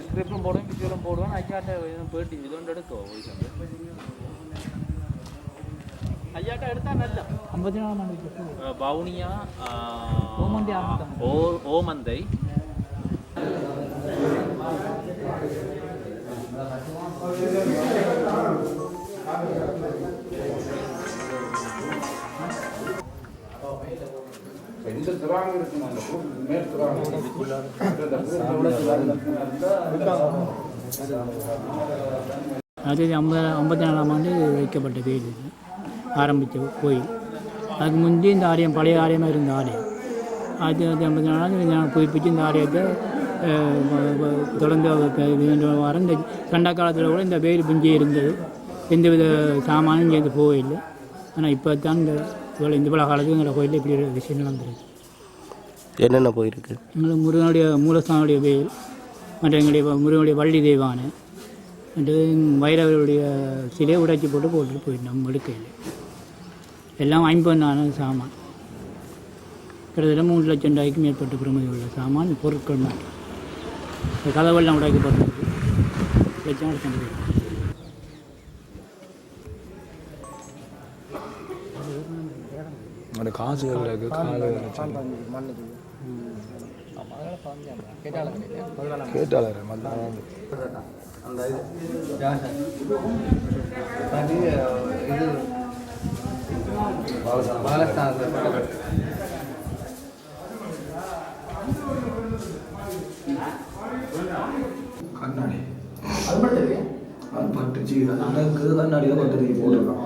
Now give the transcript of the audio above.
ஸ்கிரிப்டும் போடுவேன் விஜுவலும் போடுவேன் ஐயாட்ட போயிட்டு இது ஒன்று எடுக்கோ ஐயாட்ட எடுத்தா நல்ல 54 பவுனியா ஓமந்தை எந்த திராங்க இருக்கு அந்த மேல் திராங்க அது 54ஆம் ஆண்டு வைக்கப்பட்ட கோயில் இது ஆரம்பித்த கோயில். அதுக்கு முந்தைய இந்த ஆலயம் பழைய ஆலயமாக இருந்த ஆலயம் 1954 நான் புதுப்பிச்சு இந்த ஆலயத்தை தொடர்ந்து வர இந்த சண்டை காலத்தில் கூட இந்த வெயில் பிஞ்சி இருந்தது. எந்தவித சாமானும் சேர்ந்து போகவில்லை. ஆனால் இப்போ தான் இந்த விழா காலத்துக்கு எங்களை கோயிலில் இப்படி ஒரு விஷயம் நடந்துருக்கு. என்னென்ன போயிருக்கு? எங்களுக்கு முருகனுடைய மூலஸ்தானுடைய வெயில் மற்றும் எங்களுடைய முருகனுடைய வள்ளி தெய்வான மற்றது வைரவருடைய சிலையை உடைச்சி போட்டுட்டு போயிட்டோம். எடுக்கையில் எல்லாம் 50 சாமான் கிட்டத்தட்ட 3 லட்சம் ரூபாய்க்கு மேற்பட்ட பிரமதி உள்ள சாமான் பொருட்கள் மாட்டோம். கதவெல்லாம் உடைக்கப்பட்டிருக்கு. லட்சம் எடுத்து அந்த காசுகள் கேட்டாளர் அந்த இது கண்ணாடி அது மட்டும் அது பட்டுச்சு கண்ணாடி தான் பட்டு போட்டுருக்கான்.